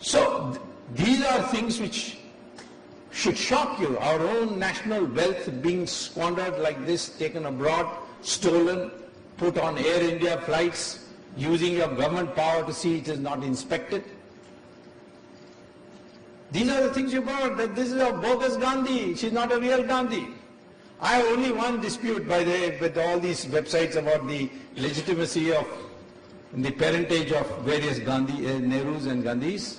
So these are things which should shock you. Our own national wealth being squandered like this, taken abroad, stolen, put on Air India flights, using your government power to see it is not inspected. These are the things you brought, that this is a bogus Gandhi, she's not a real Gandhi. I have only one dispute, by the way, with all these websites about the legitimacy of the parentage of various Nehrus and Gandhis.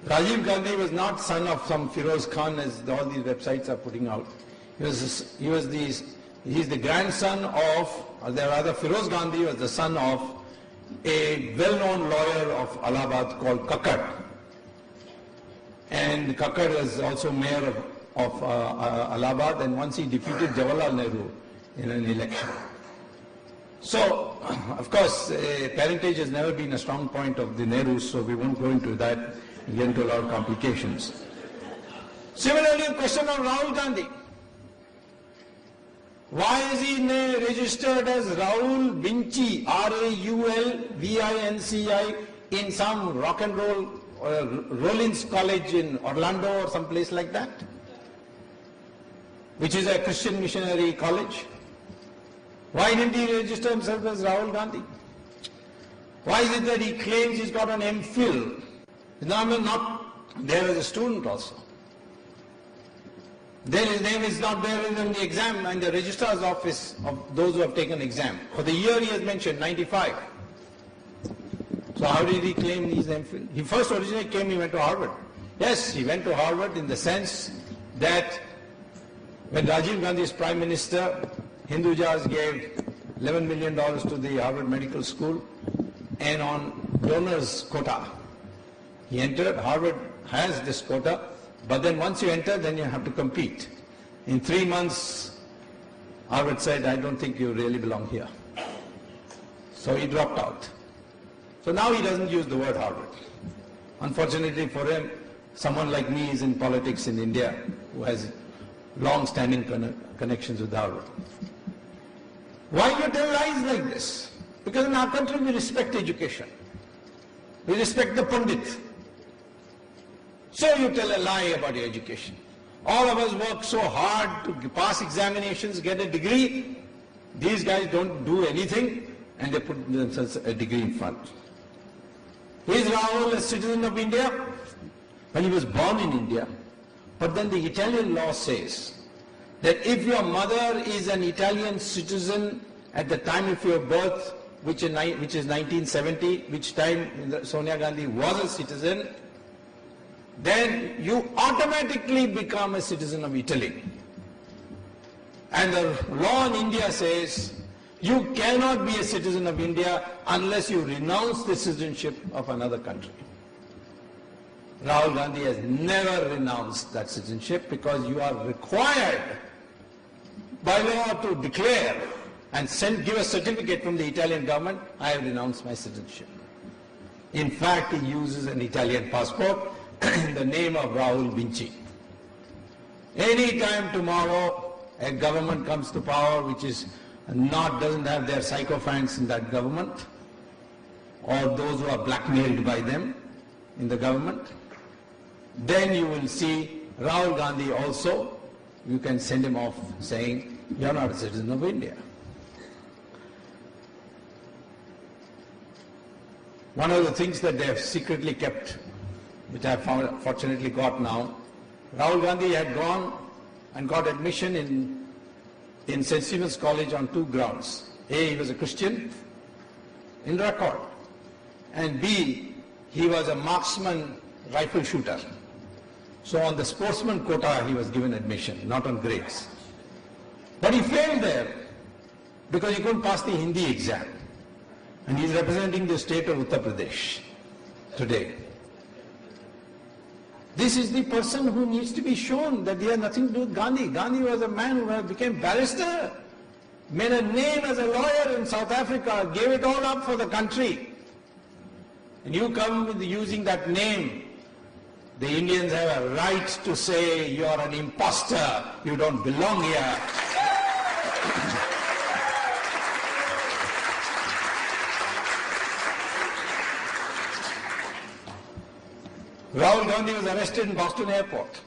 Rajiv Gandhi was not son of some Firoz Khan, as all these websites are putting out. He's the grandson of, or rather Firoz Gandhi was the son of a well-known lawyer of Allahabad called Kakkad. And Kakkad was also mayor of Allahabad, and once he defeated Jawaharlal Nehru in an election. So, of course, parentage has never been a strong point of the Nehrus, so we won't go into that and get into a lot of complications. Similarly, a question of Rahul Gandhi. Why is he registered as Raul Vinci, R-A-U-L-V-I-N-C-I, in some rock and roll Rollins College in Orlando or some place like that, which is a Christian missionary college? Why didn't he register himself as Rahul Gandhi? Why is it that he claims he's got an MPhil? His name is not there as a student also. Then his name is not there in the exam and the registrar's office of those who have taken exam. For the year he has mentioned, 95. So how did he claim he's MPhil? He first originally came, he went to Harvard. Yes, he went to Harvard in the sense that when Rajiv Gandhi is Prime Minister, Hindujas gave $11 million to the Harvard Medical School, and on donors quota. He entered. Harvard has this quota, but then once you enter, then you have to compete. In 3 months, Harvard said, I don't think you really belong here. So he dropped out. So now he doesn't use the word Harvard. Unfortunately for him, someone like me is in politics in India who has long-standing connections with Harvard. Why you tell lies like this? Because in our country we respect education. We respect the Pandit. So you tell a lie about your education. All of us work so hard to pass examinations, get a degree. These guys don't do anything and they put themselves a degree in front. Is Rahul a citizen of India? Well, he was born in India. But then the Italian law says that if your mother is an Italian citizen at the time of your birth, which is 1970, which time Sonia Gandhi was a citizen, then you automatically become a citizen of Italy. And the law in India says you cannot be a citizen of India unless you renounce the citizenship of another country. Rahul Gandhi has never renounced that citizenship because you are required by law to declare and give a certificate from the Italian government, I have renounced my citizenship. In fact, he uses an Italian passport in the name of Raul Vinci. Any time tomorrow a government comes to power which is doesn't have their sycophants in that government, or those who are blackmailed by them in the government, then you will see Rahul Gandhi also, you can send him off saying, you're not a citizen of India. One of the things that they have secretly kept, which I have fortunately got now, Rahul Gandhi had gone and got admission in St. Stephen's College on 2 grounds. A, he was a Christian in record, and B, he was a marksman rifle shooter. So on the sportsman quota he was given admission, not on grades. But he failed there because he couldn't pass the Hindi exam. And he is representing the state of Uttar Pradesh today. This is the person who needs to be shown that he has nothing to do with Gandhi. Gandhi was a man who became barrister, made a name as a lawyer in South Africa, gave it all up for the country. And you come with using that name. The Indians have a right to say you are an imposter, you don't belong here. Rahul Gandhi was arrested in Boston airport.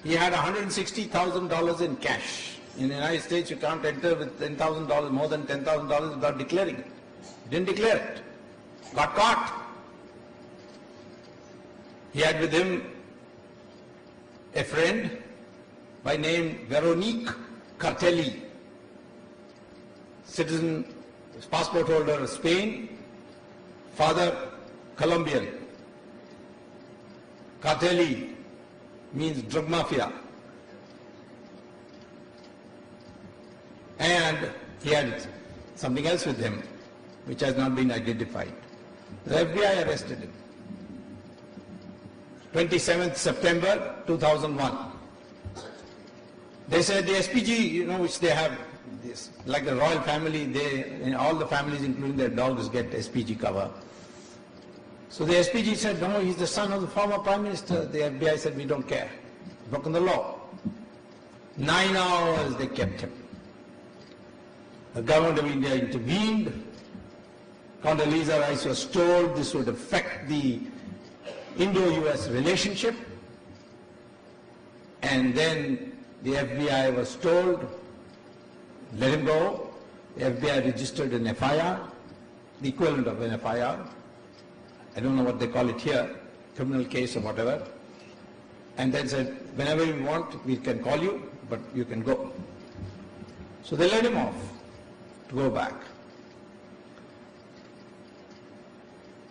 He had $160,000 in cash. In the United States, you can't enter with $10,000, more than $10,000 without declaring it. He didn't declare it. Got caught. He had with him a friend by name Veronique Cartelli, citizen, passport holder of Spain, father Colombian. Cartelli means drug mafia. And he had something else with him, which has not been identified. The FBI arrested him. 27th September 2001. They said the SPG, which they have, this, like the royal family, all the families, including their dogs, get SPG cover. So the SPG said, no, he's the son of the former Prime Minister. The FBI said, we don't care. Broken the law. 9 hours they kept him. The government of India intervened. Condoleezza Rice was told this would affect the Indo-US relationship. And then the FBI was told, let him go. The FBI registered an FIR, the equivalent of an FIR. I don't know what they call it here, criminal case or whatever. And then said, whenever you want, we can call you, but you can go. So they let him off to go back.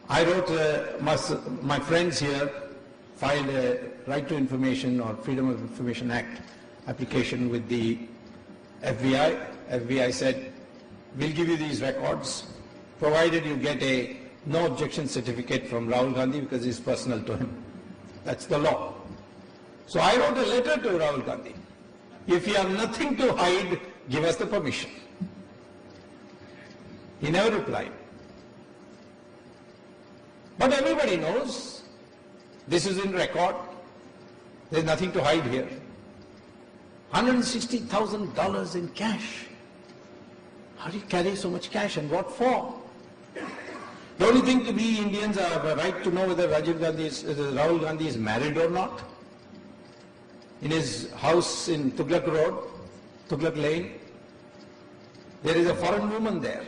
I wrote, my friends here filed a Right to Information or Freedom of Information Act application with the FBI. FBI said, we'll give you these records, provided you get a no objection certificate from Rahul Gandhi because it's personal to him. That's the law. So I wrote a letter to Rahul Gandhi. If you have nothing to hide, give us the permission. He never replied. But everybody knows this is in record. There's nothing to hide here. $160,000 in cash. How do you carry so much cash and what for? The only thing we Indians have a right to know whether Rahul Gandhi is married or not. In his house in Tughlaq Road, Tughlaq Lane, there is a foreign woman there.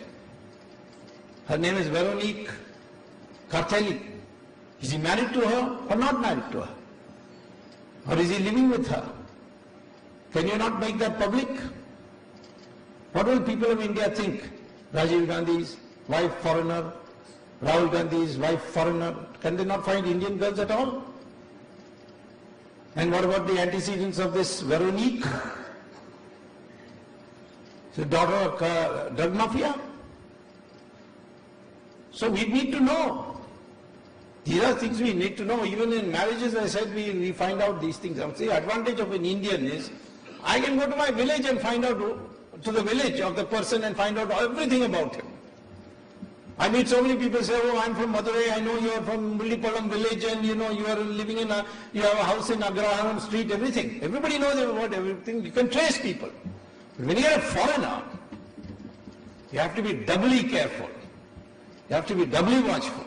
Her name is Veronique Cartelli. Is he married to her or not married to her? Or is he living with her? Can you not make that public? What will people of India think? Rajiv Gandhi's wife foreigner, Rahul Gandhi's wife foreigner. Can they not find Indian girls at all? And what about the antecedents of this Veronique? The daughter of drug mafia? So we need to know. These are things we need to know. Even in marriages, I said, we find out these things. The advantage of an Indian is, I can go to my village and find out, to the village of the person and find out everything about him. I meet so many people say, oh, I'm from Madurai, I know you are from Mullipalam village and you are living in you have a house in Agraharam street, everything. Everybody knows about everything. You can trace people. But when you are a foreigner, you have to be doubly careful. You have to be doubly watchful.